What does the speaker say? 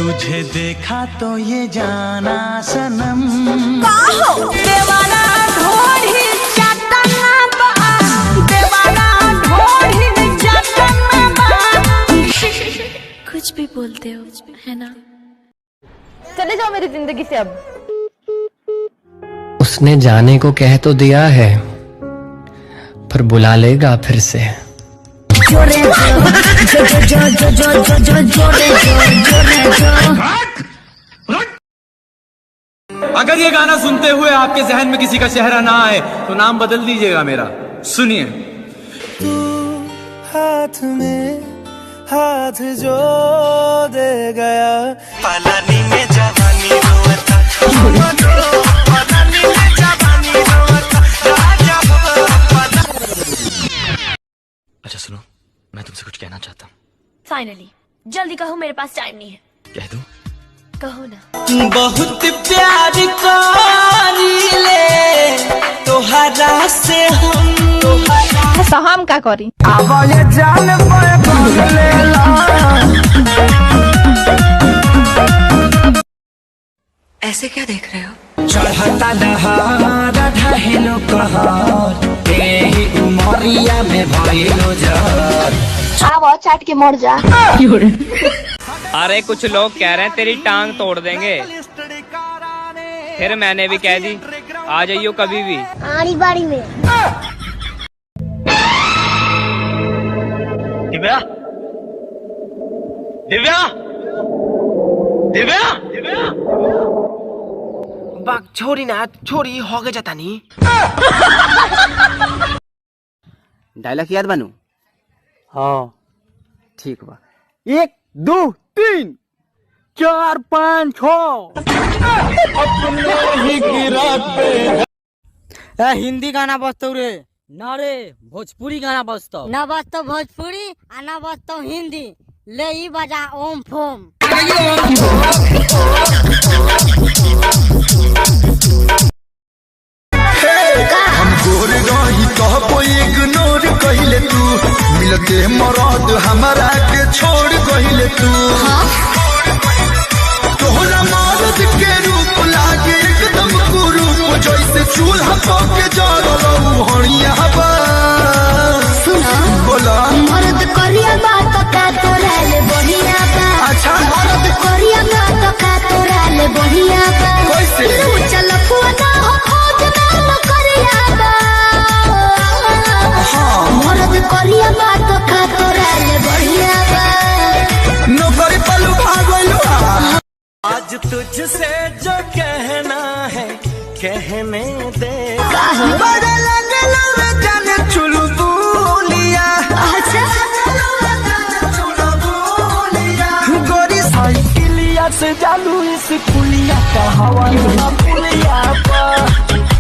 तुझे देखा तो ये जाना सनम देवाना ढोढ़ी चटना बा, देवाना ढोढ़ी चटना बा। कुछ भी बोलते हो है ना। चले जाओ मेरी जिंदगी से अब। उसने जाने को कह तो दिया है, पर बुला लेगा फिर से। अगर ये गाना सुनते हुए आपके जहन में किसी का चेहरा ना आए तो नाम बदल दीजिएगा मेरा। सुनिए। तू हाथ में हाथ जो दे गया, पलानी में जवानी रोता, पलानी में जवानी रोता, राजा अच्छा सुनो, मैं तुमसे कुछ कहना चाहता हूँ। फाइनली जल्दी कहो, मेरे पास टाइम नहीं है। कह दूँ? कहो ना। बहुत प्यार करीले तोहरा से हम, तो हम का करी? आवाज़ जान ऐसे क्या देख रहे हो? चढ़ता दहाड़ा ढहेलो कहर, तेही उमरिया में भइलो जर। आवा चाट के मर जा। अरे कुछ लोग कह रहे हैं तेरी टांग तोड़ देंगे, फिर मैंने भी कह दी आ जाइयो कभी भी। आड़ी बाड़ी में। दिव्या, दिव्या, दिव्या, दिव्या। बाग छोरी ना छोरी हो गए जाता नहीं। डायलॉग याद बनू? हाँ ठीक बा। 1 2 3 4 5 6। हिंदी गाना बजतो रे ना रे, भोजपुरी गाना बजतो ना बजतो भोजपुरी आ ना बजतो हिंदी। ले ई बजा ओम फोम। हम गोर रही कहबो इग्नोर कहिले तू, मिलते मरद हमारा के छोड़ कहिले तू। तोहरा मरद के रूप लागे एकदम कुरूप, जैसे चूल्हा पके जरलू हणिया बा। सुना बोला मर्द करिया बात का तोरा ले बढ़िया बा। अच्छा मर्द करिया बात का तोरा ले बढ़िया बा। कैसे? चल पुआना हो खोज ना करिया बा। मर्द करिया बात का तोरा ले बढ़िया बा। नौकरी पलू भागलू। आज तुझसे जो कहना है कहने दे, बड़ा लगलो रे जाने चुलबुलिया। अच्छा गोरी साइकिलिया से जालू इस पुलिया का हवा पुलिया पर।